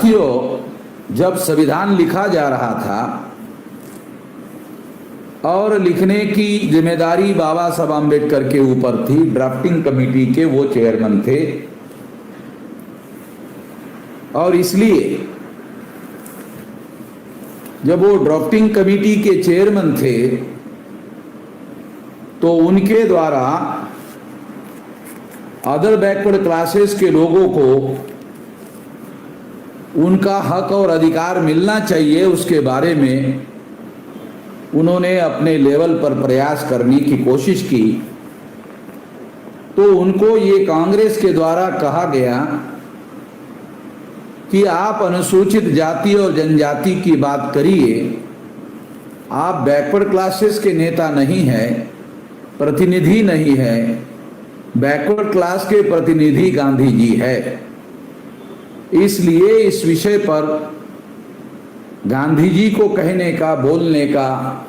साथियों, जब संविधान लिखा जा रहा था और लिखने की जिम्मेदारी बाबा साहब आम्बेडकर के ऊपर थी, ड्राफ्टिंग कमेटी के वो चेयरमैन थे, और इसलिए जब वो ड्राफ्टिंग कमेटी के चेयरमैन थे तो उनके द्वारा अदर बैकवर्ड क्लासेस के लोगों को उनका हक और अधिकार मिलना चाहिए, उसके बारे में उन्होंने अपने लेवल पर प्रयास करने की कोशिश की। तो उनको ये कांग्रेस के द्वारा कहा गया कि आप अनुसूचित जाति और जनजाति की बात करिए, आप बैकवर्ड क्लासेस के नेता नहीं हैं, प्रतिनिधि नहीं है, बैकवर्ड क्लास के प्रतिनिधि गांधी जी है। इसलिए इस विषय पर गांधी जी को कहने का, बोलने का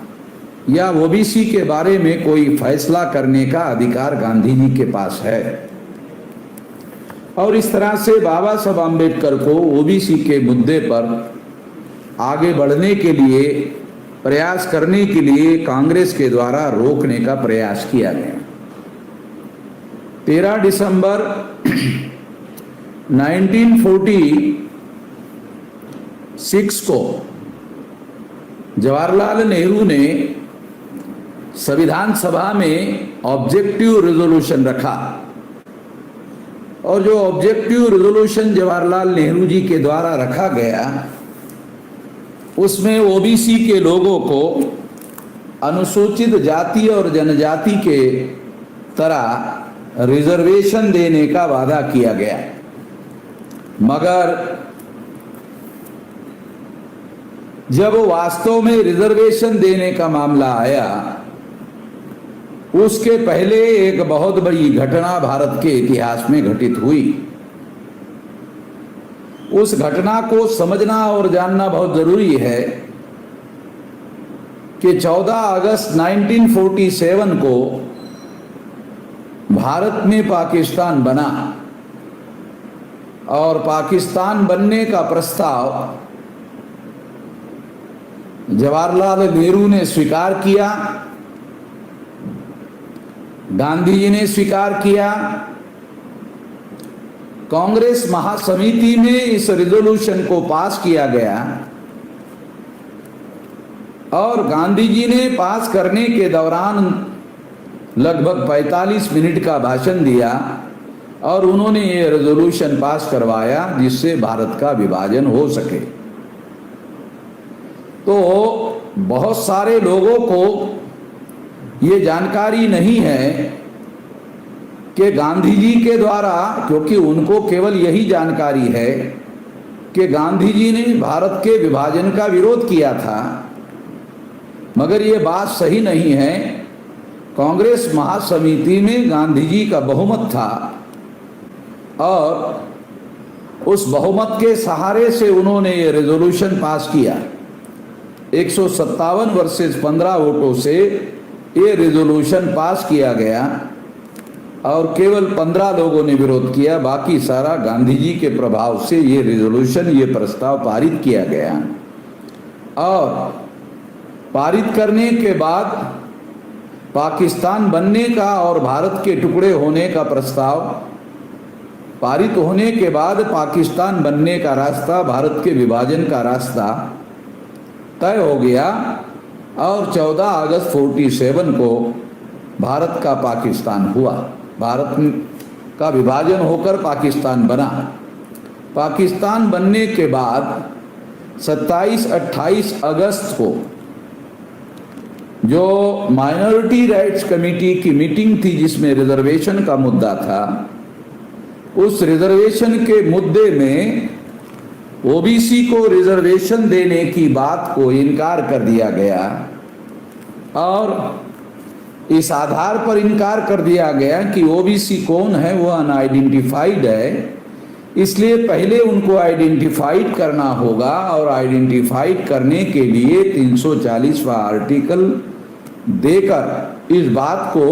या ओबीसी के बारे में कोई फैसला करने का अधिकार गांधी जी के पास है। और इस तरह से बाबा साहब आम्बेडकर को ओबीसी के मुद्दे पर आगे बढ़ने के लिए, प्रयास करने के लिए कांग्रेस के द्वारा रोकने का प्रयास किया गया। 13 दिसंबर 1946 को जवाहरलाल नेहरू ने संविधान सभा में ऑब्जेक्टिव रेजोल्यूशन रखा, और जो ऑब्जेक्टिव रेजोल्यूशन जवाहरलाल नेहरू जी के द्वारा रखा गया उसमें ओबीसी के लोगों को अनुसूचित जाति और जनजाति के तरह रिजर्वेशन देने का वादा किया गया। मगर जब वास्तव में रिजर्वेशन देने का मामला आया, उसके पहले एक बहुत बड़ी घटना भारत के इतिहास में घटित हुई। उस घटना को समझना और जानना बहुत जरूरी है कि 14 अगस्त 1947 को भारत में पाकिस्तान बना, और पाकिस्तान बनने का प्रस्ताव जवाहरलाल नेहरू ने स्वीकार किया, गांधी जी ने स्वीकार किया। कांग्रेस महासमिति में इस रिजोल्यूशन को पास किया गया, और गांधी जी ने पास करने के दौरान लगभग 45 मिनट का भाषण दिया, और उन्होंने ये रेजोल्यूशन पास करवाया जिससे भारत का विभाजन हो सके। तो बहुत सारे लोगों को ये जानकारी नहीं है कि गांधी जी के द्वारा, क्योंकि उनको केवल यही जानकारी है कि गांधी जी ने भारत के विभाजन का विरोध किया था, मगर ये बात सही नहीं है। कांग्रेस महासमिति में गांधी जी का बहुमत था, और उस बहुमत के सहारे से उन्होंने ये रेजोल्यूशन पास किया। 157 वर्सेस 15 वोटों से ये रेजोल्यूशन पास किया गया, और केवल 15 लोगों ने विरोध किया, बाकी सारा गांधी जी के प्रभाव से ये रेजोल्यूशन, ये प्रस्ताव पारित किया गया। और पारित करने के बाद पाकिस्तान बनने का और भारत के टुकड़े होने का प्रस्ताव पारित होने के बाद पाकिस्तान बनने का रास्ता, भारत के विभाजन का रास्ता तय हो गया, और 14 अगस्त 47 को भारत का पाकिस्तान हुआ। भारत का विभाजन होकर पाकिस्तान बना। पाकिस्तान बनने के बाद 27-28 अगस्त को जो माइनॉरिटी राइट्स कमेटी की मीटिंग थी जिसमें रिजर्वेशन का मुद्दा था, उस रिजर्वेशन के मुद्दे में ओबीसी को रिजर्वेशन देने की बात को इनकार कर दिया गया, और इस आधार पर इनकार कर दिया गया कि ओबीसी कौन है, वो अनआइडेंटिफाइड है, इसलिए पहले उनको आइडेंटिफाइड करना होगा, और आइडेंटिफाइड करने के लिए 340वां आर्टिकल देकर इस बात को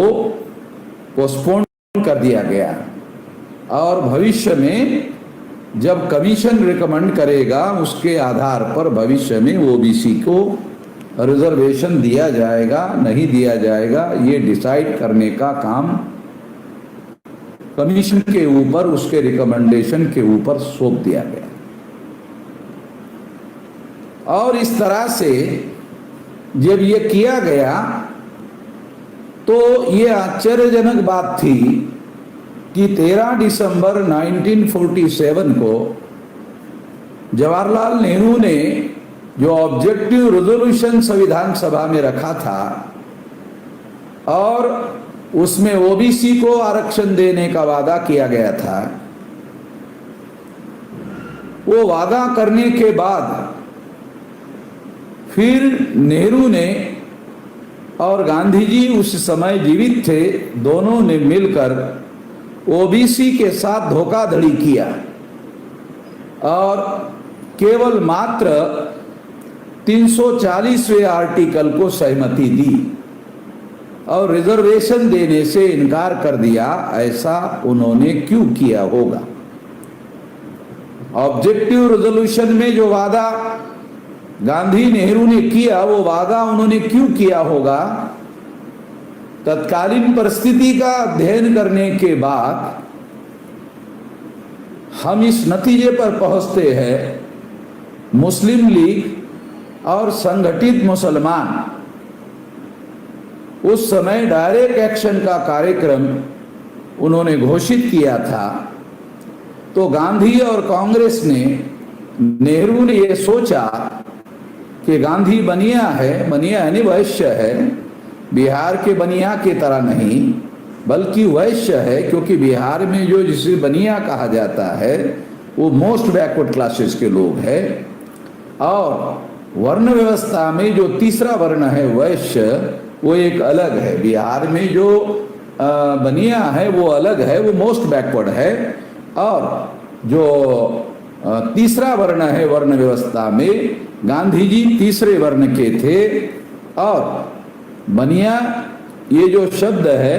पोस्टपोन कर दिया गया। और भविष्य में जब कमीशन रिकमेंड करेगा उसके आधार पर भविष्य में ओबीसी को रिजर्वेशन दिया जाएगा नहीं दिया जाएगा, ये डिसाइड करने का काम कमीशन के ऊपर, उसके रिकमेंडेशन के ऊपर सौंप दिया गया। और इस तरह से जब ये किया गया तो ये आश्चर्यजनक बात थी कि 13 दिसंबर 1947 को जवाहरलाल नेहरू ने जो ऑब्जेक्टिव रेजोल्यूशन संविधान सभा में रखा था और उसमें ओबीसी को आरक्षण देने का वादा किया गया था, वो वादा करने के बाद फिर नेहरू ने और गांधी जी उस समय जीवित थे, दोनों ने मिलकर ओबीसी के साथ धोखाधड़ी किया और केवल मात्र 340वें आर्टिकल को सहमति दी और रिजर्वेशन देने से इनकार कर दिया। ऐसा उन्होंने क्यों किया होगा? ऑब्जेक्टिव रेजोल्यूशन में जो वादा गांधी नेहरू ने किया, वो वादा उन्होंने क्यों किया होगा? तत्कालीन परिस्थिति का अध्ययन करने के बाद हम इस नतीजे पर पहुंचते हैं, मुस्लिम लीग और संगठित मुसलमान उस समय डायरेक्ट एक्शन का कार्यक्रम उन्होंने घोषित किया था। तो गांधी और कांग्रेस ने, नेहरू ने ये सोचा कि गांधी बनिया है, बनिया यानी वैश्य है, बिहार के बनिया की तरह नहीं बल्कि वैश्य है, क्योंकि बिहार में जो जिसे बनिया कहा जाता है वो मोस्ट बैकवर्ड क्लासेस के लोग हैं। और वर्ण व्यवस्था में जो तीसरा वर्ण है वैश्य, वो एक अलग है। बिहार में जो बनिया है वो अलग है, वो मोस्ट बैकवर्ड है। और जो तीसरा वर्ण है वर्ण व्यवस्था में, गांधी जी तीसरे वर्ण के थे। और बनिया ये जो शब्द है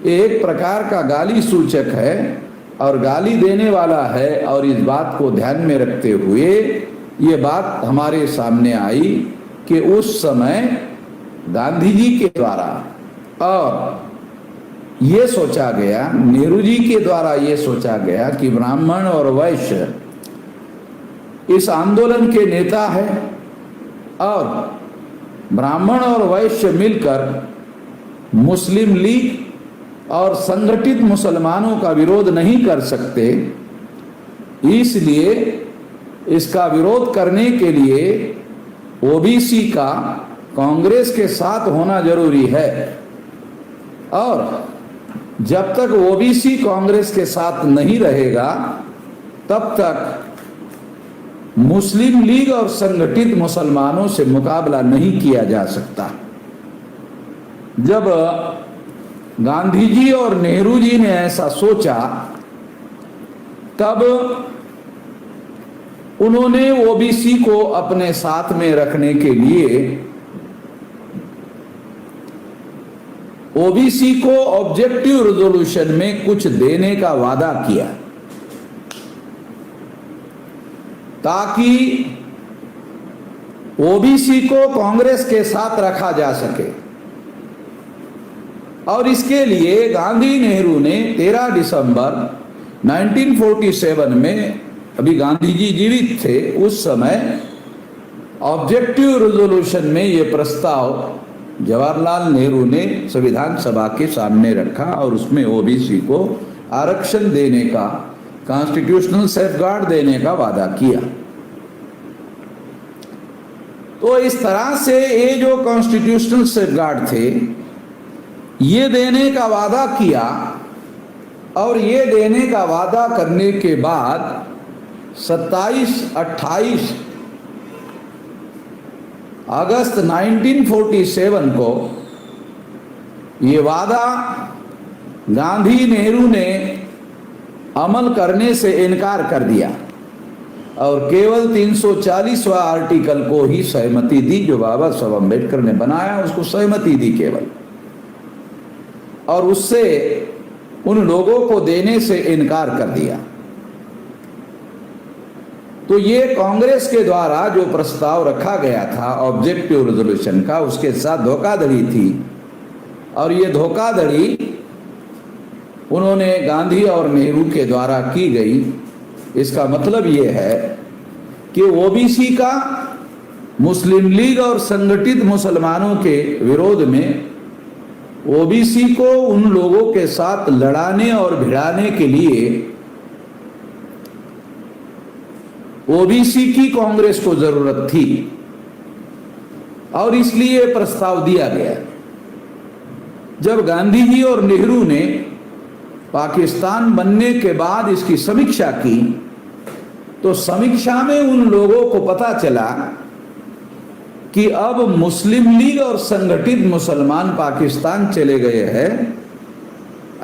ये एक प्रकार का गाली सूचक है और गाली देने वाला है। और इस बात को ध्यान में रखते हुए ये बात हमारे सामने आई कि उस समय गांधी जी के द्वारा और ये सोचा गया, नेहरू जी के द्वारा ये सोचा गया कि ब्राह्मण और वैश्य इस आंदोलन के नेता है और ब्राह्मण और वैश्य मिलकर मुस्लिम लीग और संगठित मुसलमानों का विरोध नहीं कर सकते, इसलिए इसका विरोध करने के लिए ओबीसी का कांग्रेस के साथ होना जरूरी है। और जब तक ओबीसी कांग्रेस के साथ नहीं रहेगा तब तक मुस्लिम लीग और संगठित मुसलमानों से मुकाबला नहीं किया जा सकता। जब गांधी जी और नेहरू जी ने ऐसा सोचा तब उन्होंने ओबीसी को अपने साथ में रखने के लिए ओबीसी को ऑब्जेक्टिव रेजोल्यूशन में कुछ देने का वादा किया ताकि ओबीसी को कांग्रेस के साथ रखा जा सके। और इसके लिए गांधी नेहरू ने 13 दिसंबर 1947 में, अभी गांधी जी जीवित थे उस समय, ऑब्जेक्टिव रेजोल्यूशन में ये प्रस्ताव जवाहरलाल नेहरू ने संविधान सभा के सामने रखा और उसमें ओबीसी को आरक्षण देने का, कॉन्स्टिट्यूशनल सेफगार्ड देने का वादा किया। तो इस तरह से ये जो कॉन्स्टिट्यूशनल सेफगार्ड थे ये देने का वादा किया और ये देने का वादा करने के बाद 27-28 अगस्त 1947 को ये वादा गांधी नेहरू ने अमल करने से इनकार कर दिया और केवल 340वां आर्टिकल को ही सहमति दी, जो बाबा साहब अम्बेडकर ने बनाया उसको सहमति दी केवल, और उससे उन लोगों को देने से इनकार कर दिया। तो ये कांग्रेस के द्वारा जो प्रस्ताव रखा गया था ऑब्जेक्टिव रेजोल्यूशन का, उसके साथ धोखाधड़ी थी। और ये धोखाधड़ी उन्होंने गांधी और नेहरू के द्वारा की गई। इसका मतलब ये है कि ओबीसी का मुस्लिम लीग और संगठित मुसलमानों के विरोध में ओबीसी को उन लोगों के साथ लड़ाने और भिड़ाने के लिए ओबीसी की कांग्रेस को जरूरत थी और इसलिए प्रस्ताव दिया गया। जब गांधी जी और नेहरू ने पाकिस्तान बनने के बाद इसकी समीक्षा की तो समीक्षा में उन लोगों को पता चला कि अब मुस्लिम लीग और संगठित मुसलमान पाकिस्तान चले गए हैं।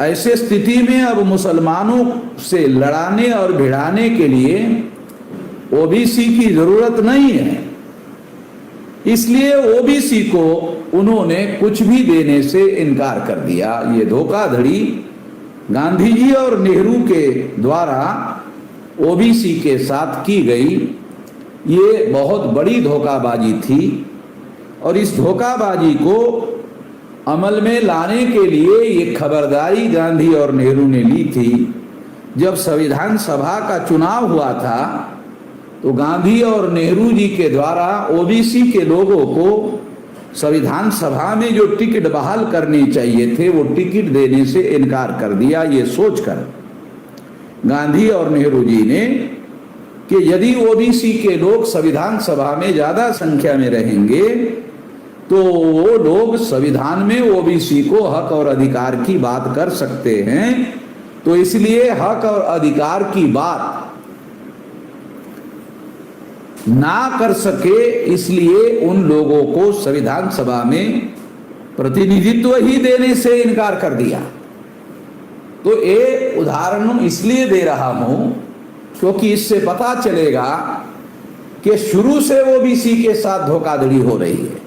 ऐसे स्थिति में अब मुसलमानों से लड़ाने और भिड़ाने के लिए ओबीसी की जरूरत नहीं है। इसलिए ओबीसी को उन्होंने कुछ भी देने से इनकार कर दिया। ये धोखाधड़ी गांधी जी और नेहरू के द्वारा ओबीसी के साथ की गई, ये बहुत बड़ी धोखाबाजी थी। और इस धोखाबाजी को अमल में लाने के लिए ये खबरदारी गांधी और नेहरू ने ली थी। जब संविधान सभा का चुनाव हुआ था तो गांधी और नेहरू जी के द्वारा ओबीसी के लोगों को संविधान सभा में जो टिकट बहाल करनी चाहिए थे वो टिकट देने से इनकार कर दिया। ये सोचकर गांधी और नेहरू जी ने कि यदि ओबीसी के लोग संविधान सभा में ज्यादा संख्या में रहेंगे तो वो लोग संविधान में ओबीसी को हक और अधिकार की बात कर सकते हैं। तो इसलिए हक और अधिकार की बात ना कर सके, इसलिए उन लोगों को संविधान सभा में प्रतिनिधित्व ही देने से इनकार कर दिया। तो एक उदाहरण इसलिए दे रहा हूं क्योंकि इससे पता चलेगा कि शुरू से ओबीसी के साथ धोखाधड़ी हो रही है।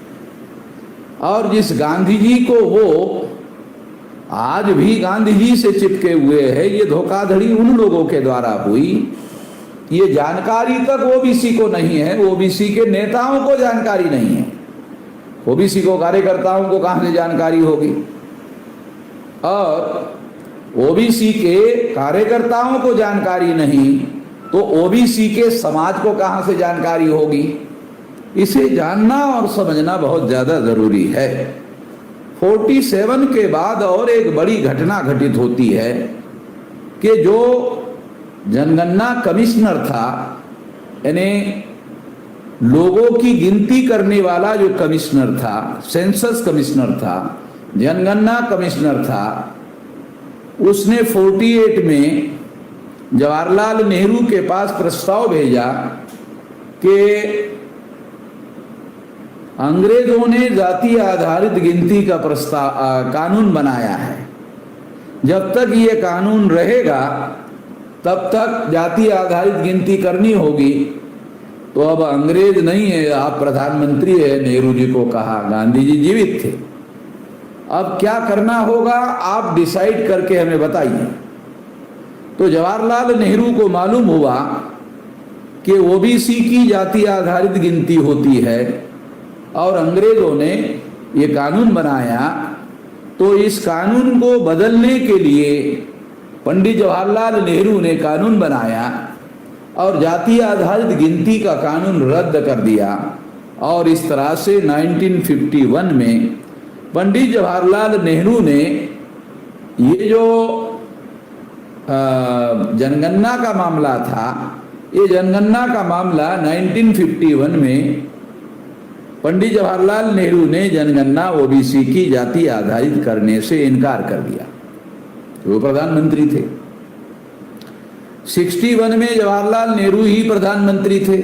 और जिस गांधी जी को वो आज भी गांधी जी से चिपके हुए हैं, ये धोखाधड़ी उन लोगों के द्वारा हुई। ये जानकारी तक ओबीसी को नहीं है, ओबीसी के नेताओं को जानकारी नहीं है। ओबीसी को कार्यकर्ताओं को कहां से जानकारी होगी, और ओबीसी के कार्यकर्ताओं को जानकारी नहीं तो ओबीसी के समाज को कहां से जानकारी होगी। इसे जानना और समझना बहुत ज्यादा जरूरी है। 47 के बाद और एक बड़ी घटना घटित होती है कि जो जनगणना कमिश्नर था, यानी लोगों की गिनती करने वाला जो कमिश्नर था, सेंसस कमिश्नर था, जनगणना कमिश्नर था, उसने 48 में जवाहरलाल नेहरू के पास प्रस्ताव भेजा कि अंग्रेजों ने जाति आधारित गिनती का कानून बनाया है। जब तक ये कानून रहेगा तब तक जाति आधारित गिनती करनी होगी। तो अब अंग्रेज नहीं है, आप प्रधानमंत्री है, नेहरू जी को कहा। गांधी जी जीवित थे। अब क्या करना होगा आप डिसाइड करके हमें बताइए। तो जवाहरलाल नेहरू को मालूम हुआ कि ओबीसी की जाति आधारित गिनती होती है और अंग्रेजों ने ये कानून बनाया। तो इस कानून को बदलने के लिए पंडित जवाहरलाल नेहरू ने कानून बनाया और जाति आधारित गिनती का कानून रद्द कर दिया। और इस तरह से 1951 में पंडित जवाहरलाल नेहरू ने ये जो जनगणना का मामला था, ये जनगणना का मामला 1951 में पंडित जवाहरलाल नेहरू ने जनगणना ओबीसी की जाति आधारित करने से इनकार कर दिया। वो प्रधानमंत्री थे। 61 में जवाहरलाल नेहरू ही प्रधानमंत्री थे,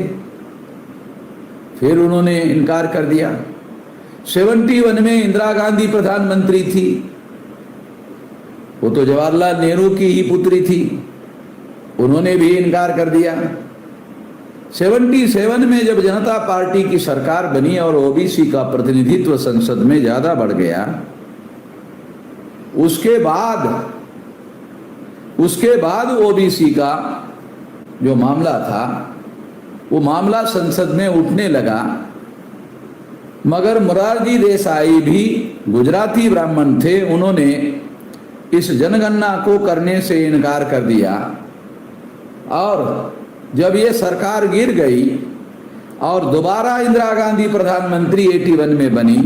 फिर उन्होंने इनकार कर दिया। 71 में इंदिरा गांधी प्रधानमंत्री थी, वो तो जवाहरलाल नेहरू की ही पुत्री थी, उन्होंने भी इनकार कर दिया। 77 में जब जनता पार्टी की सरकार बनी और ओबीसी का प्रतिनिधित्व संसद में ज्यादा बढ़ गया, उसके बाद ओबीसी का जो मामला था वो मामला संसद में उठने लगा, मगर मोरारजी देसाई भी गुजराती ब्राह्मण थे, उन्होंने इस जनगणना को करने से इनकार कर दिया। और जब ये सरकार गिर गई और दोबारा इंदिरा गांधी प्रधानमंत्री 81 में बनी,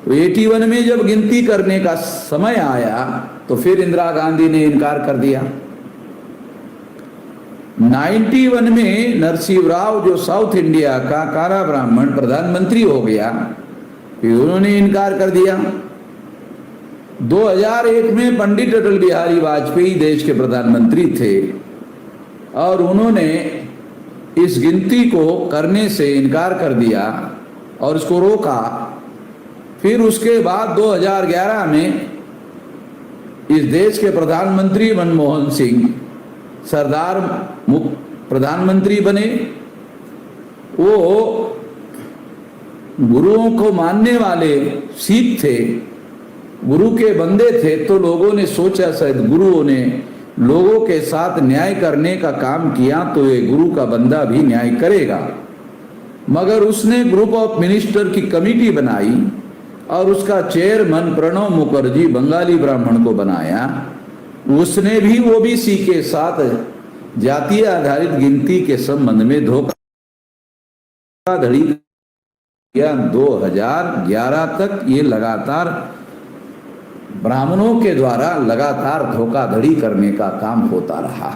तो 81 में जब गिनती करने का समय आया तो फिर इंदिरा गांधी ने इनकार कर दिया। 91 में नरसिंह राव जो साउथ इंडिया का कारा ब्राह्मण प्रधानमंत्री हो गया, फिर उन्होंने इनकार कर दिया। 2001 में पंडित अटल बिहारी वाजपेयी देश के प्रधानमंत्री थे और उन्होंने इस गिनती को करने से इनकार कर दिया और इसको रोका। फिर उसके बाद 2011 में इस देश के प्रधानमंत्री मनमोहन सिंह सरदार प्रधानमंत्री बने। वो गुरुओं को मानने वाले सिख थे, गुरु के बंदे थे, तो लोगों ने सोचा शायद गुरुओं ने लोगों के साथ न्याय करने का काम किया तो ये गुरु का बंदा भी न्याय करेगा। मगर उसने ग्रुप ऑफ मिनिस्टर की कमेटी बनाई और उसका चेयरमैन प्रणब मुखर्जी बंगाली ब्राह्मण को बनाया। उसने भी ओबीसी के साथ जातीय आधारित गिनती के संबंध में धोखाधड़ी किया। 2011 तक ये लगातार ब्राह्मणों के द्वारा लगातार धोखाधड़ी करने का काम होता रहा।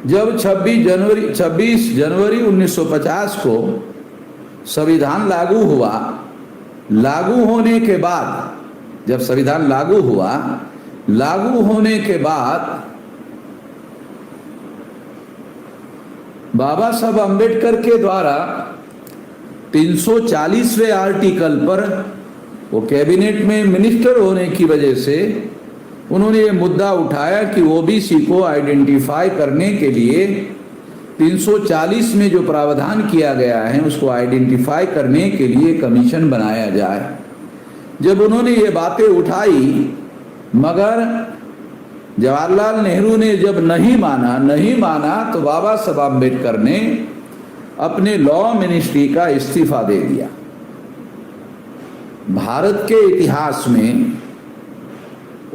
जब 26 जनवरी 1950 को संविधान लागू हुआ, लागू होने के बाद जब संविधान लागू हुआ, लागू होने के बाद बाबा साहब अम्बेडकर के द्वारा 340वें आर्टिकल पर वो कैबिनेट में मिनिस्टर होने की वजह से उन्होंने ये मुद्दा उठाया कि ओबीसी को आइडेंटिफाई करने के लिए 340 में जो प्रावधान किया गया है उसको आइडेंटिफाई करने के लिए कमीशन बनाया जाए। जब उन्होंने ये बातें उठाई, मगर जवाहरलाल नेहरू ने जब नहीं माना तो बाबा साहब अम्बेडकर ने अपने लॉ मिनिस्ट्री का इस्तीफा दे दिया। भारत के इतिहास में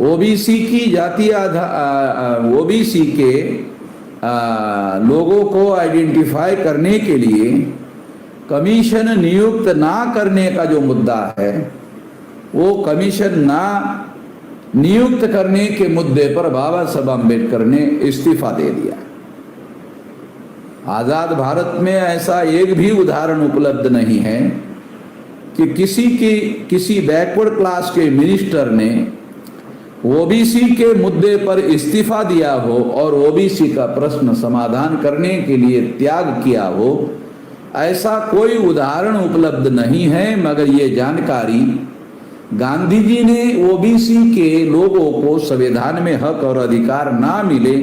ओबीसी की जातीय ओबीसी के लोगों को आइडेंटिफाई करने के लिए कमीशन नियुक्त ना करने का जो मुद्दा है, वो कमीशन ना नियुक्त करने के मुद्दे पर बाबा साहब अम्बेडकर ने इस्तीफा दे दिया। आजाद भारत में ऐसा एक भी उदाहरण उपलब्ध नहीं है कि किसी बैकवर्ड क्लास के मिनिस्टर ने ओबीसी के मुद्दे पर इस्तीफा दिया हो और ओबीसी का प्रश्न समाधान करने के लिए त्याग किया हो। ऐसा कोई उदाहरण उपलब्ध नहीं है। मगर ये जानकारी गांधी जी ने ओबीसी के लोगों को संविधान में हक और अधिकार ना मिले,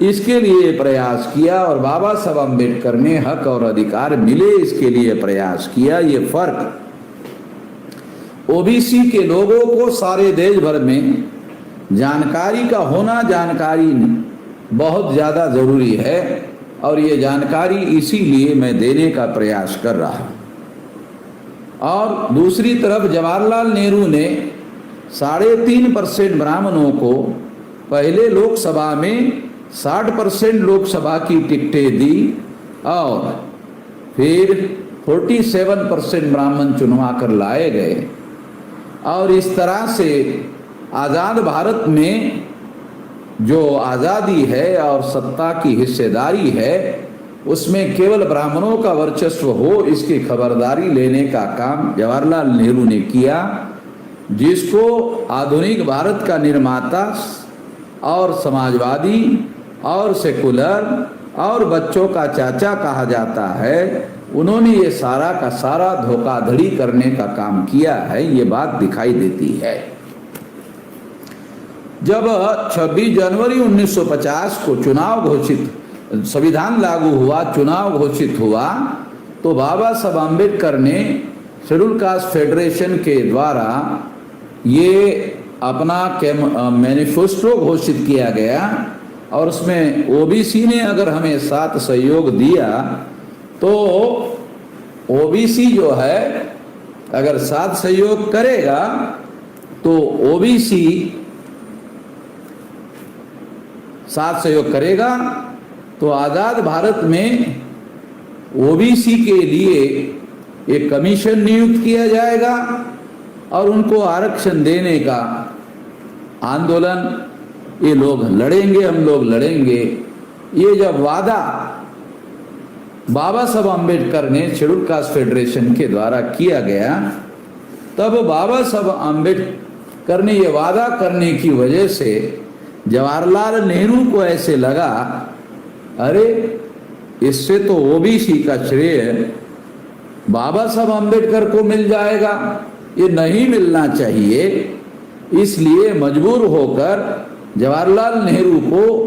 इसके लिए प्रयास किया, और बाबा साहब अम्बेडकर ने हक और अधिकार मिले इसके लिए प्रयास किया। ये फर्क ओबीसी के लोगों को सारे देश भर में जानकारी का होना, जानकारी बहुत ज़्यादा ज़रूरी है, और ये जानकारी इसीलिए मैं देने का प्रयास कर रहा हूँ। और दूसरी तरफ जवाहरलाल नेहरू ने 3.5% ब्राह्मणों को पहले लोकसभा में 60% लोकसभा की टिकटें दी और फिर 47% ब्राह्मण चुनवा कर लाए गए। और इस तरह से आज़ाद भारत में जो आज़ादी है और सत्ता की हिस्सेदारी है, उसमें केवल ब्राह्मणों का वर्चस्व हो, इसकी खबरदारी लेने का काम जवाहरलाल नेहरू ने किया, जिसको आधुनिक भारत का निर्माता और समाजवादी और सेकुलर और बच्चों का चाचा कहा जाता है। उन्होंने ये सारा का सारा धोखाधड़ी करने का काम किया है, ये बात दिखाई देती है। जब 26 जनवरी 1950 को संविधान लागू हुआ, चुनाव घोषित हुआ, तो बाबा साहब अम्बेडकर ने शेड्यूल कास्ट फेडरेशन के द्वारा ये अपना मैनिफेस्टो घोषित किया गया और उसमें ओबीसी ने अगर हमें साथ सहयोग दिया तो ओबीसी जो है अगर साथ सहयोग करेगा तो ओबीसी साथ सहयोग करेगा तो आजाद भारत में ओबीसी के लिए एक कमीशन नियुक्त किया जाएगा और उनको आरक्षण देने का आंदोलन ये लोग लड़ेंगे, हम लोग लड़ेंगे। ये जब वादा बाबा साहब अम्बेडकर ने शेड्यूल कास्ट फेडरेशन के द्वारा किया गया, तब बाबा साहब अम्बेडकर ने ये वादा करने की वजह से जवाहरलाल नेहरू को ऐसे लगा, अरे इससे तो ओबीसी का श्रेय बाबा साहब अम्बेडकर को मिल जाएगा, ये नहीं मिलना चाहिए। इसलिए मजबूर होकर जवाहरलाल नेहरू को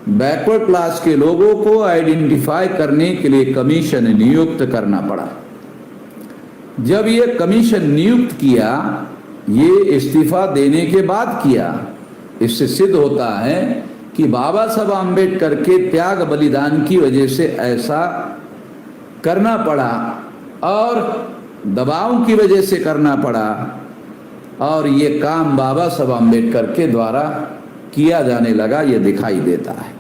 बैकवर्ड क्लास के लोगों को आइडेंटिफाई करने के लिए कमीशन नियुक्त करना पड़ा। जब ये कमीशन नियुक्त किया, ये इस्तीफा देने के बाद किया, इससे सिद्ध होता है कि बाबा साहब अम्बेडकर के त्याग बलिदान की वजह से ऐसा करना पड़ा और दबाव की वजह से करना पड़ा, और ये काम बाबा साहब अम्बेडकर के द्वारा किया जाने लगा, ये दिखाई देता है।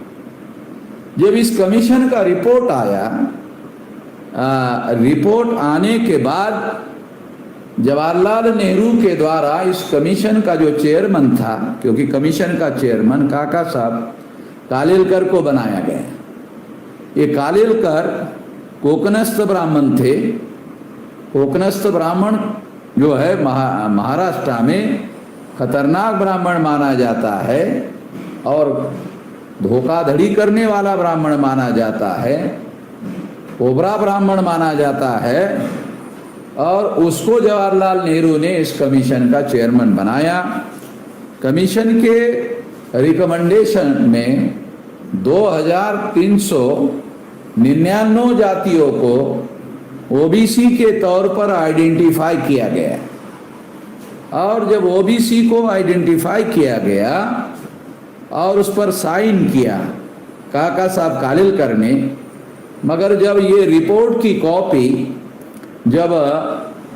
जब इस कमीशन का रिपोर्ट आया, रिपोर्ट आने के बाद जवाहरलाल नेहरू के द्वारा इस कमीशन का जो चेयरमैन था, क्योंकि कमीशन का चेयरमैन काका साहब कालेलकर को बनाया गया। ये कालेलकर कोकणस्थ ब्राह्मण थे। कोकणस्थ ब्राह्मण जो है महाराष्ट्र में खतरनाक ब्राह्मण माना जाता है और धोखाधड़ी करने वाला ब्राह्मण माना जाता है, कोबरा ब्राह्मण माना जाता है, और उसको जवाहरलाल नेहरू ने इस कमीशन का चेयरमैन बनाया। कमीशन के रिकमेंडेशन में 2399 जातियों को ओबीसी के तौर पर आइडेंटिफाई किया गया, और जब ओबीसी को आइडेंटिफाई किया गया और उस पर साइन किया काका साहब कालेलकर ने, मगर जब ये रिपोर्ट की कॉपी जब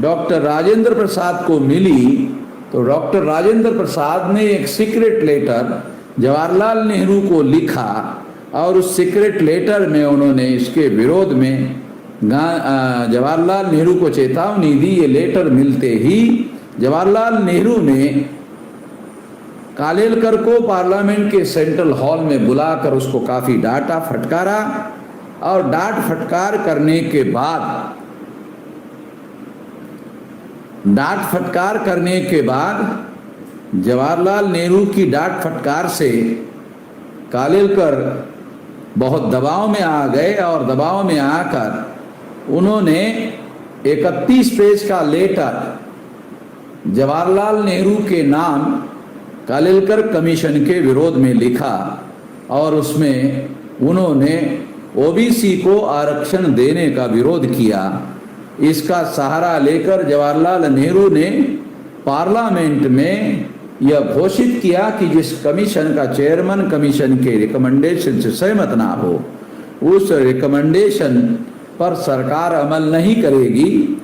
डॉक्टर राजेंद्र प्रसाद को मिली तो डॉक्टर राजेंद्र प्रसाद ने एक सीक्रेट लेटर जवाहरलाल नेहरू को लिखा, और उस सीक्रेट लेटर में उन्होंने इसके विरोध में जवाहरलाल नेहरू को चेतावनी दी। ये लेटर मिलते ही जवाहरलाल नेहरू ने कालेलकर को पार्लियामेंट के सेंट्रल हॉल में बुलाकर उसको काफी डांटा फटकारा, और डांट फटकार करने के बाद जवाहरलाल नेहरू की डांट फटकार से कालेलकर बहुत दबाव में आ गए, और दबाव में आकर उन्होंने 31 पेज का लेटर जवाहरलाल नेहरू के नाम कालेलकर कमीशन के विरोध में लिखा, और उसमें उन्होंने ओबीसी को आरक्षण देने का विरोध किया। इसका सहारा लेकर जवाहरलाल नेहरू ने पार्लियामेंट में यह घोषित किया कि जिस कमीशन का चेयरमैन कमीशन के रिकमेंडेशन से सहमत ना हो, उस रिकमेंडेशन पर सरकार अमल नहीं करेगी,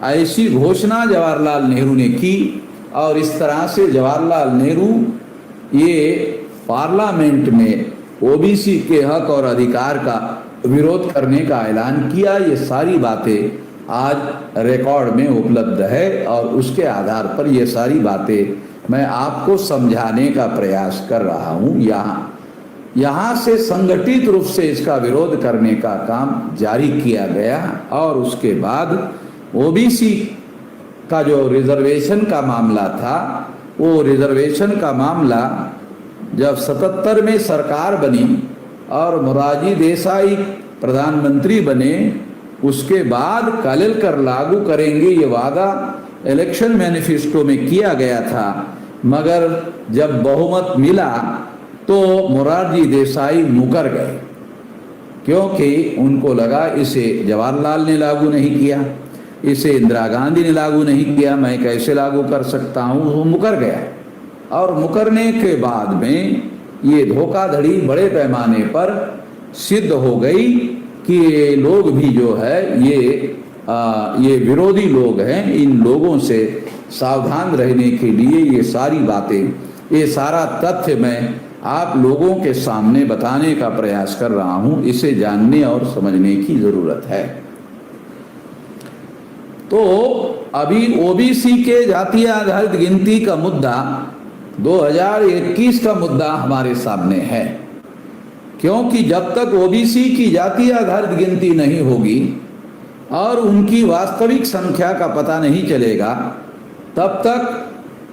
ऐसी घोषणा जवाहरलाल नेहरू ने की। और इस तरह से जवाहरलाल नेहरू ये पार्लियामेंट में ओबीसी के हक और अधिकार का विरोध करने का ऐलान किया। ये सारी बातें आज रिकॉर्ड में उपलब्ध है, और उसके आधार पर ये सारी बातें मैं आपको समझाने का प्रयास कर रहा हूँ। यहाँ से संगठित रूप से इसका विरोध करने का काम जारी किया गया, और उसके बाद ओबीसी का जो रिजर्वेशन का मामला था, वो रिजर्वेशन का मामला जब 77 में सरकार बनी और मोरारजी देसाई प्रधानमंत्री बने, उसके बाद कालेलकर लागू करेंगे ये वादा इलेक्शन मैनिफेस्टो में किया गया था, मगर जब बहुमत मिला तो मोरारजी देसाई मुकर गए, क्योंकि उनको लगा इसे जवाहरलाल ने लागू नहीं किया, इसे इंदिरा गांधी ने लागू नहीं किया, मैं कैसे लागू कर सकता हूँ। वो मुकर गया, और मुकरने के बाद में ये धोखाधड़ी बड़े पैमाने पर सिद्ध हो गई कि ये लोग भी जो है ये विरोधी लोग हैं। इन लोगों से सावधान रहने के लिए ये सारी बातें, ये सारा तथ्य मैं आप लोगों के सामने बताने का प्रयास कर रहा हूं। इसे जानने और समझने की जरूरत है। तो अभी ओबीसी के जातीय आधारित गिनती का मुद्दा 2021 का मुद्दा हमारे सामने है, क्योंकि जब तक ओबीसी की जातीय आधारित गिनती नहीं होगी और उनकी वास्तविक संख्या का पता नहीं चलेगा, तब तक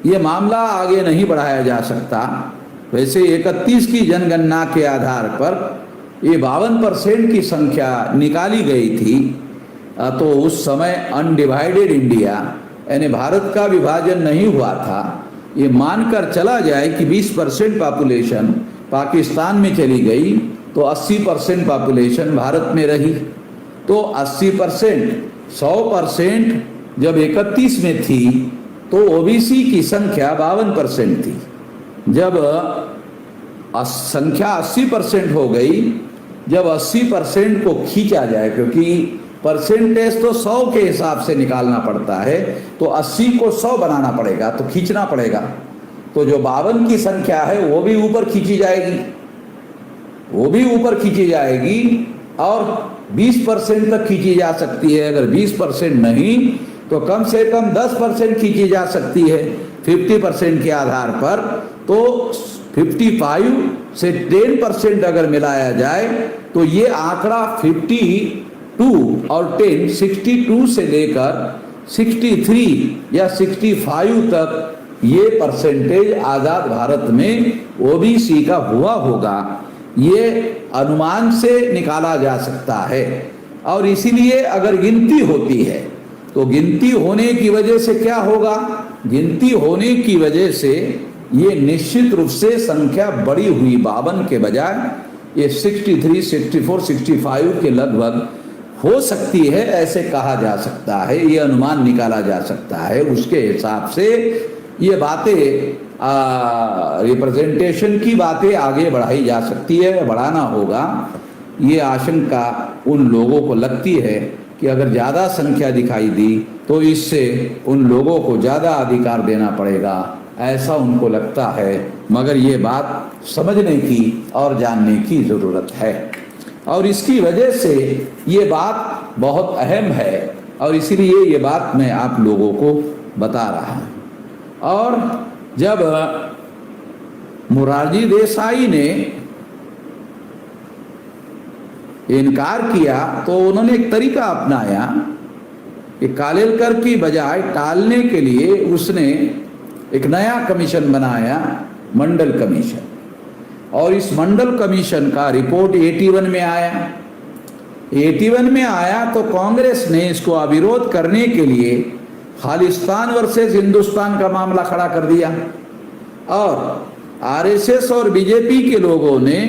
ये मामला आगे नहीं बढ़ाया जा सकता। वैसे 31 की जनगणना के आधार पर ये 52% की संख्या निकाली गई थी, तो उस समय अनडिवाइडेड इंडिया यानी भारत का विभाजन नहीं हुआ था। ये मानकर चला जाए कि 20% पॉपुलेशन पाकिस्तान में चली गई तो 80% पॉपुलेशन भारत में रही। तो 80%, 100% जब 31 में थी तो ओबीसी की संख्या 52% थी। जब संख्या 80% हो गई, जब 80% को खींचा जाए, क्योंकि परसेंटेज तो 100 के हिसाब से निकालना पड़ता है, तो 80 को 100 बनाना पड़ेगा, तो खींचना पड़ेगा। तो जो 52 की संख्या है वो भी ऊपर खींची जाएगी, वो भी ऊपर खींची जाएगी और 20% तक खींची जा सकती है। अगर 20% नहीं तो कम से कम 10% खींची जा सकती है 50% के आधार पर। तो 55 से 10% अगर मिलाया जाए तो ये आंकड़ा 52 और 10, 62 से लेकर 63 या 65 तक ये परसेंटेज आजाद भारत में ओबीसी का हुआ होगा, ये अनुमान से निकाला जा सकता है। और इसीलिए अगर गिनती होती है तो गिनती होने की वजह से क्या होगा, गिनती होने की वजह से ये निश्चित रूप से संख्या बड़ी हुई, 52 के बजाय ये 63, 64, 65 के लगभग हो सकती है, ऐसे कहा जा सकता है, ये अनुमान निकाला जा सकता है। उसके हिसाब से ये बातें रिप्रेजेंटेशन की बातें आगे बढ़ाई जा सकती है, बढ़ाना होगा। ये आशंका उन लोगों को लगती है कि अगर ज़्यादा संख्या दिखाई दी तो इससे उन लोगों को ज़्यादा अधिकार देना पड़ेगा, ऐसा उनको लगता है। मगर ये बात समझने की और जानने की ज़रूरत है, और इसकी वजह से ये बात बहुत अहम है, और इसीलिए ये बात मैं आप लोगों को बता रहा हूँ। और जब मोरारजी देसाई ने इनकार किया तो उन्होंने एक तरीका अपनाया कि कालेलकर की बजाय टालने के लिए उसने एक नया कमीशन बनाया, मंडल कमीशन। और इस मंडल कमीशन का रिपोर्ट 81 में आया। 81 में आया तो कांग्रेस ने इसको अविरोध करने के लिए खालिस्तान वर्सेस हिंदुस्तान का मामला खड़ा कर दिया, और आरएसएस और बीजेपी के लोगों ने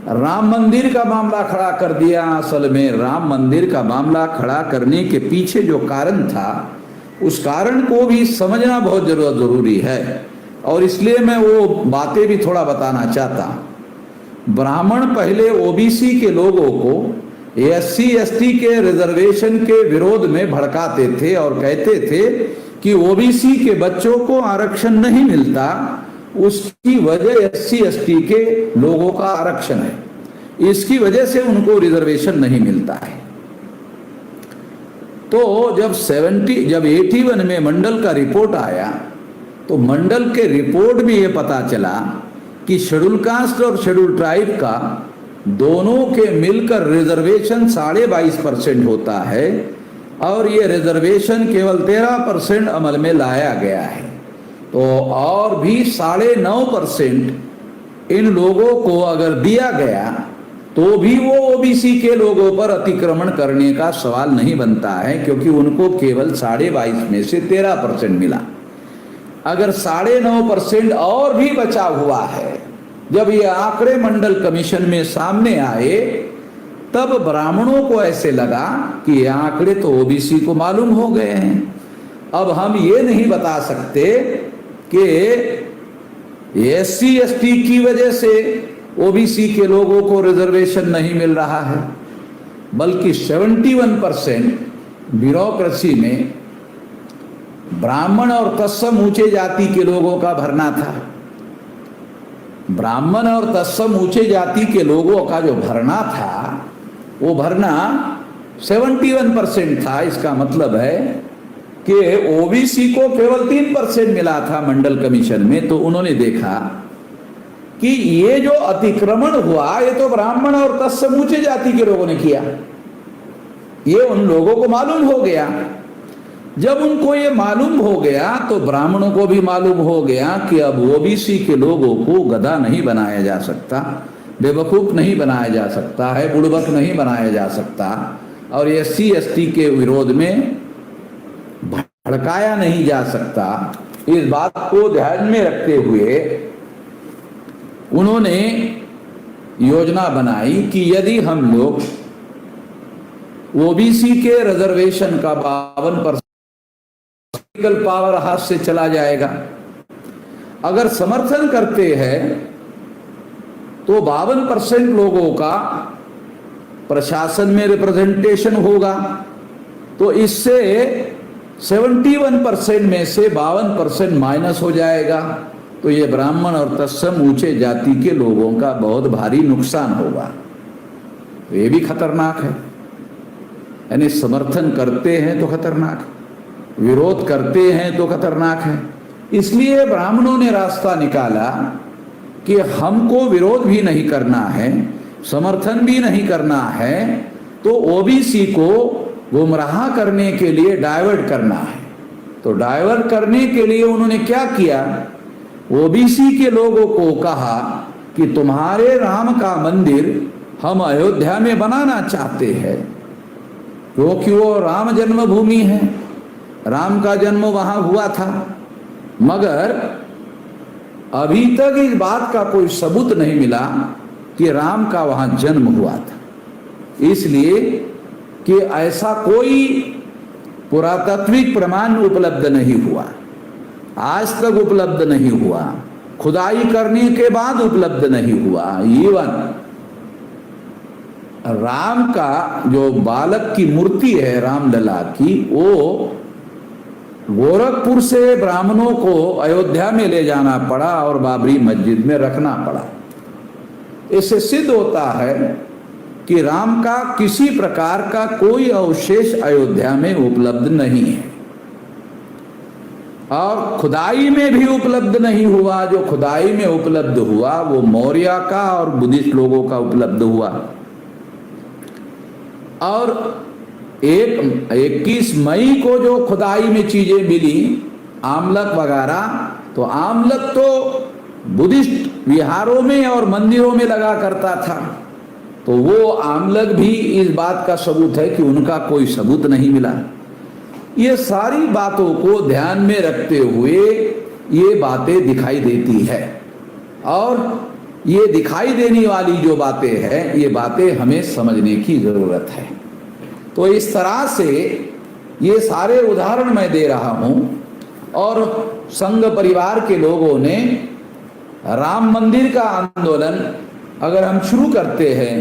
राम मंदिर का मामला खड़ा कर दिया। असल में राम मंदिर का मामला खड़ा करने के पीछे जो कारण था, उस कारण को भी समझना बहुत जरूरी है, और इसलिए मैं वो बातें भी थोड़ा बताना चाहता हूं। ब्राह्मण पहले ओबीसी के लोगों को एससी एसटी के रिजर्वेशन के विरोध में भड़काते थे और कहते थे कि ओबीसी के बच्चों को आरक्षण नहीं मिलता, उसकी वजह एससी एसटी के लोगों का आरक्षण है, इसकी वजह से उनको रिजर्वेशन नहीं मिलता है। तो जब 81 में मंडल का रिपोर्ट आया तो मंडल के रिपोर्ट में यह पता चला कि शेड्यूल कास्ट और शेड्यूल ट्राइब का दोनों के मिलकर रिजर्वेशन 22.5% होता है, और ये रिजर्वेशन केवल 13% अमल में लाया गया है। तो और भी 9.5% इन लोगों को अगर दिया गया तो भी वो ओबीसी के लोगों पर अतिक्रमण करने का सवाल नहीं बनता है, क्योंकि उनको केवल 22.5 में से 13% मिला। अगर 9.5% और भी बचा हुआ है, जब ये आंकड़े मंडल कमीशन में सामने आए तब ब्राह्मणों को ऐसे लगा कि ये आंकड़े तो ओबीसी को मालूम हो गए हैं। अब हम ये नहीं बता सकते कि एससी एसटी की वजह से ओबीसी के लोगों को रिजर्वेशन नहीं मिल रहा है, बल्कि 71% ब्यूरोक्रेसी में ब्राह्मण और तत्सम ऊंचे जाति के लोगों का भरना था। ब्राह्मण और तत्सम ऊंचे जाति के लोगों का जो भरना था, वो भरना 71% था। इसका मतलब है कि ओबीसी को केवल 3% मिला था मंडल कमीशन में। तो उन्होंने देखा कि ये जो अतिक्रमण हुआ, ये तो ब्राह्मण और तत्सम ऊंचे जाति के लोगों ने किया। ये उन लोगों को मालूम हो गया। जब उनको ये मालूम हो गया तो ब्राह्मणों को भी मालूम हो गया कि अब ओबीसी के लोगों को गधा नहीं बनाया जा सकता, बेवकूफ नहीं बनाया जा सकता है, बुड़बक नहीं बनाया जा सकता, और एससी एसटी के विरोध में भड़काया नहीं जा सकता। इस बात को ध्यान में रखते हुए उन्होंने योजना बनाई कि यदि हम लोग ओबीसी के रिजर्वेशन का 52% पावर हाथ से चला जाएगा। अगर समर्थन करते हैं तो 52% लोगों का प्रशासन में रिप्रेजेंटेशन होगा, तो इससे 71% में से 52% माइनस हो जाएगा। तो ये ब्राह्मण और तत्सम ऊंचे जाति के लोगों का बहुत भारी नुकसान होगा। तो ये भी खतरनाक है। यानी समर्थन करते हैं तो खतरनाक है, विरोध करते हैं तो खतरनाक है। इसलिए ब्राह्मणों ने रास्ता निकाला कि हमको विरोध भी नहीं करना है, समर्थन भी नहीं करना है, तो ओबीसी को गुमराह करने के लिए डाइवर्ट करना है। तो डाइवर्ट करने के लिए उन्होंने क्या किया, ओबीसी के लोगों को कहा कि तुम्हारे राम का मंदिर हम अयोध्या में बनाना चाहते हैं, क्योंकि वो राम जन्मभूमि है, राम का जन्म वहां हुआ था। मगर अभी तक इस बात का कोई सबूत नहीं मिला कि राम का वहां जन्म हुआ था, इसलिए कि ऐसा कोई पुरातात्विक प्रमाण उपलब्ध नहीं हुआ, आज तक उपलब्ध नहीं हुआ, खुदाई करने के बाद उपलब्ध नहीं हुआ। इवन राम का जो बालक की मूर्ति है रामलला की, वो गोरखपुर से ब्राह्मणों को अयोध्या में ले जाना पड़ा और बाबरी मस्जिद में रखना पड़ा। इससे सिद्ध होता है कि राम का किसी प्रकार का कोई अवशेष अयोध्या में उपलब्ध नहीं है, और खुदाई में भी उपलब्ध नहीं हुआ। जो खुदाई में उपलब्ध हुआ वो मौर्य का और बुद्धिस्ट लोगों का उपलब्ध हुआ। और 21 मई को जो खुदाई में चीजें मिली, आमलक वगैरह, तो आमलक तो बुद्धिस्ट विहारों में और मंदिरों में लगा करता था, तो वो आमलक भी इस बात का सबूत है कि उनका कोई सबूत नहीं मिला। ये सारी बातों को ध्यान में रखते हुए ये बातें दिखाई देती है, और ये दिखाई देने वाली जो बातें हैं, ये बातें हमें समझने की जरूरत है। तो इस तरह से ये सारे उदाहरण मैं दे रहा हूं, और संघ परिवार के लोगों ने राम मंदिर का आंदोलन अगर हम शुरू करते हैं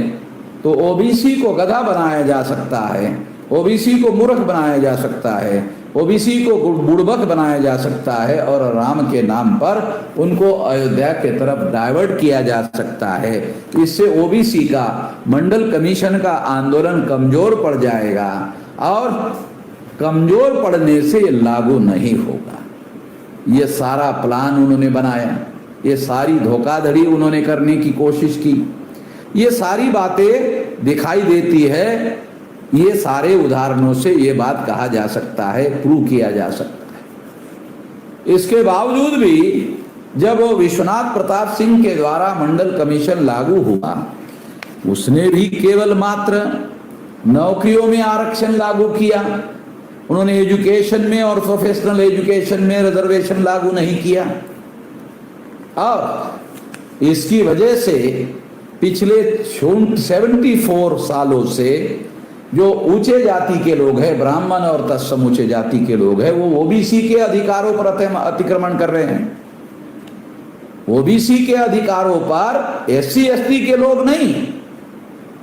तो ओबीसी को गधा बनाया जा सकता है, ओबीसी को मूर्ख बनाया जा सकता है, ओबीसी को बुड़बक बनाया जा सकता है, और राम के नाम पर उनको अयोध्या के तरफ डाइवर्ट किया जा सकता है। इससे ओबीसी का मंडल कमीशन का आंदोलन कमजोर पड़ जाएगा, और कमजोर पड़ने से लागू नहीं होगा। ये सारा प्लान उन्होंने बनाया, ये सारी धोखाधड़ी उन्होंने करने की कोशिश की, ये सारी बातें दिखाई देती है। ये सारे उदाहरणों से ये बात कहा जा सकता है, प्रूव किया जा सकता है। इसके बावजूद भी जब विश्वनाथ प्रताप सिंह के द्वारा मंडल कमीशन लागू हुआ, उसने भी केवल मात्र नौकरियों में आरक्षण लागू किया। उन्होंने एजुकेशन में और प्रोफेशनल एजुकेशन में रिजर्वेशन लागू नहीं किया, और इसकी वजह से पिछले 74 सालों से जो ऊंचे जाति के लोग हैं, ब्राह्मण और तत्सम ऊंचे जाति के लोग हैं, वो ओबीसी के अधिकारों पर अतिक्रमण कर रहे हैं। ओबीसी के अधिकारों पर एससी एसटी के लोग नहीं,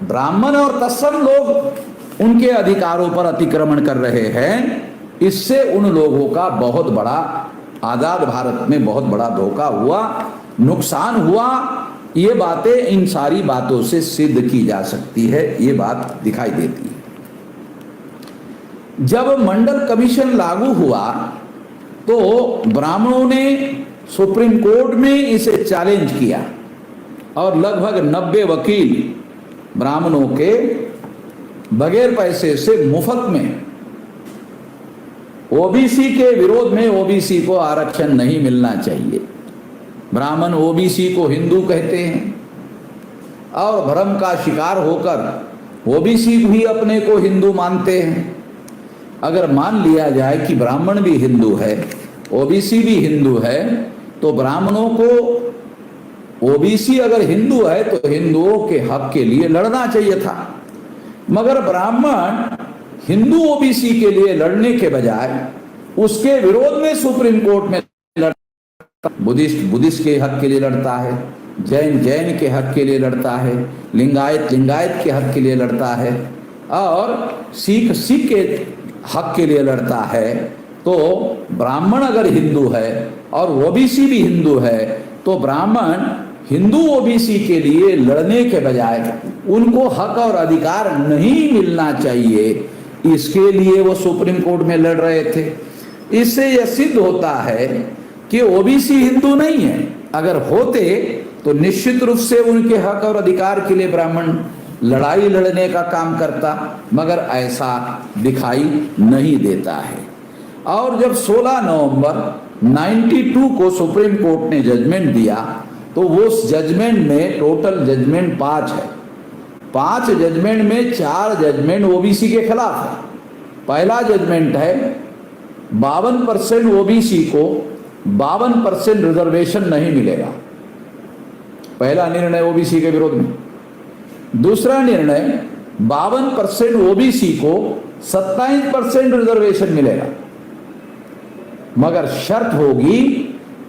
ब्राह्मण और तत्सम लोग उनके अधिकारों पर अतिक्रमण कर रहे हैं। इससे उन लोगों का बहुत बड़ा, आजाद भारत में बहुत बड़ा धोखा हुआ, नुकसान हुआ। ये बातें इन सारी बातों से सिद्ध की जा सकती है, ये बात दिखाई देती है। जब मंडल कमीशन लागू हुआ तो ब्राह्मणों ने सुप्रीम कोर्ट में इसे चैलेंज किया और लगभग 90 वकील ब्राह्मणों के बगैर पैसे से मुफ्त में ओबीसी के विरोध में, ओबीसी को आरक्षण नहीं मिलना चाहिए। ब्राह्मण ओबीसी को हिंदू कहते हैं और भ्रम का शिकार होकर ओबीसी भी अपने को हिंदू मानते हैं। अगर मान लिया जाए कि ब्राह्मण भी हिंदू है, ओबीसी भी हिंदू है, तो ब्राह्मणों को, ओबीसी अगर हिंदू है तो हिंदुओं के हक के लिए लड़ना चाहिए था। मगर ब्राह्मण हिंदू ओबीसी के लिए लड़ने के बजाय उसके विरोध में सुप्रीम कोर्ट में लड़ता, बुद्धिस्ट के हक के लिए लड़ता है, जैन के हक के लिए लड़ता है, लिंगायत के हक के लिए लड़ता है और सिख के हक के लिए लड़ता है। तो ब्राह्मण अगर हिंदू है और ओबीसी भी हिंदू है तो ब्राह्मण हिंदू ओबीसी के लिए लड़ने के बजाय उनको हक और अधिकार नहीं मिलना चाहिए, इसके लिए वो सुप्रीम कोर्ट में लड़ रहे थे। इससे यह सिद्ध होता है कि ओबीसी हिंदू नहीं है। अगर होते तो निश्चित रूप से उनके हक और अधिकार के लिए ब्राह्मण लड़ाई लड़ने का काम करता, मगर ऐसा दिखाई नहीं देता है। और जब 16 नवंबर 92 को सुप्रीम कोर्ट ने जजमेंट दिया तो वो जजमेंट में टोटल जजमेंट 5 है। 5 जजमेंट में 4 जजमेंट ओबीसी के खिलाफ है। पहला जजमेंट है 52% ओबीसी को 52% रिजर्वेशन नहीं मिलेगा, पहला निर्णय ओबीसी के विरोध में। दूसरा निर्णय 52% ओबीसी को 27% रिजर्वेशन मिलेगा, मगर शर्त होगी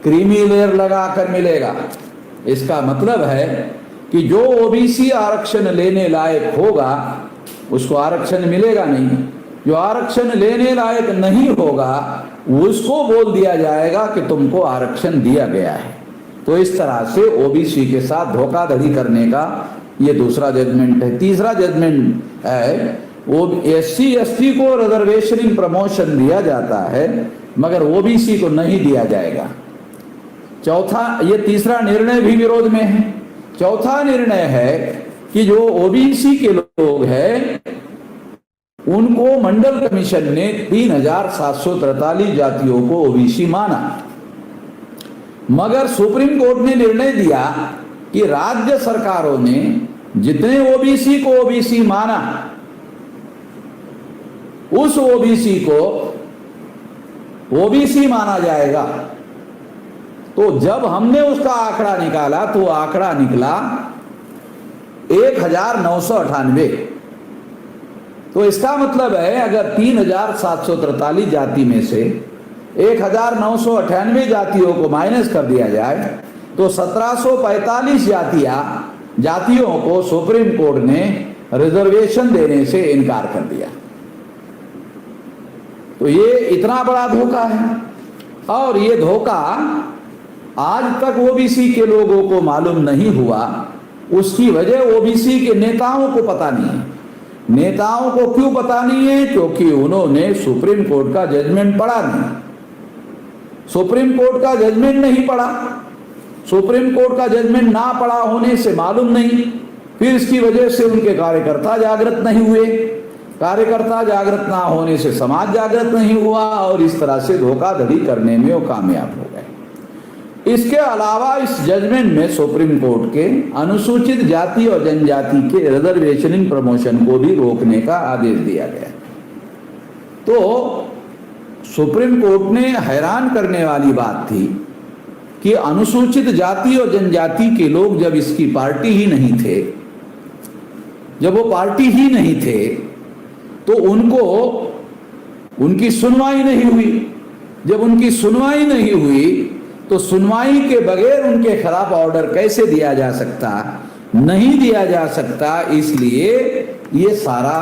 क्रीमी लेयर लगाकर मिलेगा। इसका मतलब है कि जो ओबीसी आरक्षण लेने लायक होगा उसको आरक्षण मिलेगा नहीं, जो आरक्षण लेने लायक नहीं होगा उसको बोल दिया जाएगा कि तुमको आरक्षण दिया गया है। तो इस तरह से ओबीसी के साथ धोखाधड़ी करने का ये दूसरा जजमेंट है। तीसरा जजमेंट है वो एससी एसटी को रिजर्वेशन इन प्रमोशन दिया जाता है मगर ओबीसी को नहीं दिया जाएगा। चौथा, ये तीसरा निर्णय भी विरोध में है। चौथा निर्णय है कि जो ओबीसी के लोग हैं उनको मंडल कमीशन ने 3743 जातियों को ओबीसी माना, मगर सुप्रीम कोर्ट ने निर्णय दिया कि राज्य सरकारों ने जितने ओबीसी को ओबीसी माना उस ओबीसी को ओबीसी माना जाएगा। तो जब हमने उसका आंकड़ा निकाला तो आंकड़ा निकला 1998। तो इसका मतलब है अगर 3743 जाति में से 1998 जातियों को माइनस कर दिया जाए तो 1745 जातियों को सुप्रीम कोर्ट ने रिजर्वेशन देने से इनकार कर दिया। तो ये इतना बड़ा धोखा है और ये धोखा आज तक ओबीसी के लोगों को मालूम नहीं हुआ। उसकी वजह ओबीसी के नेताओं को पता नहीं है। नेताओं को क्यों पता नहीं है? क्योंकि उन्होंने सुप्रीम कोर्ट का जजमेंट पढ़ा नहीं, सुप्रीम कोर्ट का जजमेंट नहीं पढ़ा। सुप्रीम कोर्ट का जजमेंट ना पढ़ा होने से मालूम नहीं, फिर इसकी वजह से उनके कार्यकर्ता जागृत नहीं हुए, कार्यकर्ता जागृत ना होने से समाज जागृत नहीं हुआ और इस तरह से धोखाधड़ी करने में वो कामयाब हो गए। इसके अलावा इस जजमेंट में सुप्रीम कोर्ट के अनुसूचित जाति और जनजाति के रिजर्वेशन इन प्रमोशन को भी रोकने का आदेश दिया गया। तो सुप्रीम कोर्ट ने हैरान करने वाली बात थी कि अनुसूचित जाति और जनजाति के लोग जब इसकी पार्टी ही नहीं थे, जब वो पार्टी ही नहीं थे तो उनको उनकी सुनवाई नहीं हुई। जब उनकी सुनवाई नहीं हुई तो सुनवाई के बगैर उनके खिलाफ ऑर्डर कैसे दिया जा सकता? नहीं दिया जा सकता। इसलिए ये सारा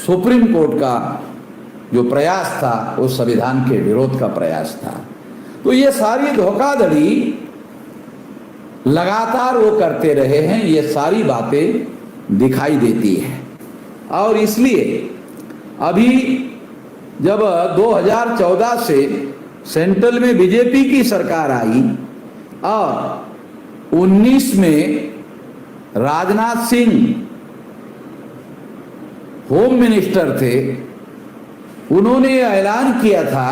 सुप्रीम कोर्ट का जो प्रयास था वो संविधान के विरोध का प्रयास था। तो ये सारी धोखाधड़ी लगातार वो करते रहे हैं, ये सारी बातें दिखाई देती है। और इसलिए अभी जब 2014 से सेंट्रल में बीजेपी की सरकार आई और 19 में राजनाथ सिंह होम मिनिस्टर थे, उन्होंने ऐलान किया था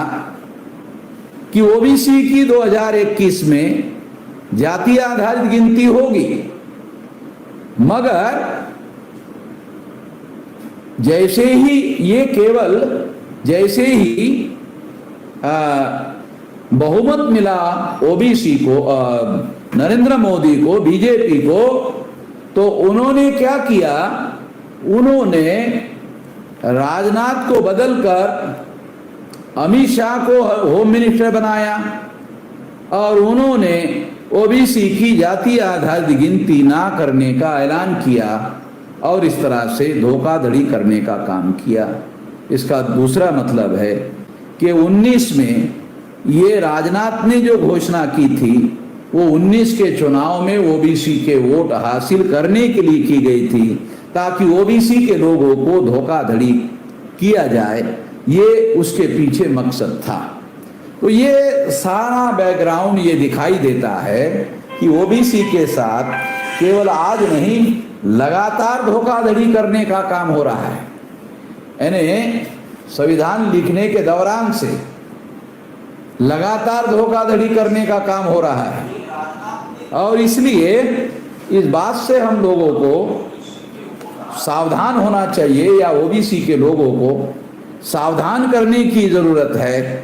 कि ओबीसी की 2021 में जातीय आधारित गिनती होगी, मगर जैसे ही ये केवल जैसे ही बहुमत मिला ओबीसी को, नरेंद्र मोदी को, बीजेपी को, तो उन्होंने क्या किया, उन्होंने राजनाथ को बदलकर अमित शाह को होम मिनिस्टर बनाया और उन्होंने ओबीसी की जातीय आधारित गिनती ना करने का ऐलान किया और इस तरह से धोखाधड़ी करने का काम किया। इसका दूसरा मतलब है कि 19 में ये राजनाथ ने जो घोषणा की थी वो 19 के चुनाव में ओबीसी के वोट हासिल करने के लिए की गई थी, ताकि ओबीसी के लोगों को धोखाधड़ी किया जाए, ये उसके पीछे मकसद था। तो ये सारा बैकग्राउंड ये दिखाई देता है कि ओबीसी के साथ केवल आज नहीं, लगातार धोखाधड़ी करने का काम हो रहा है। यानी संविधान लिखने के दौरान से लगातार धोखाधड़ी करने का काम हो रहा है। और इसलिए इस बात से हम लोगों को सावधान होना चाहिए, या ओबीसी के लोगों को सावधान करने की जरूरत है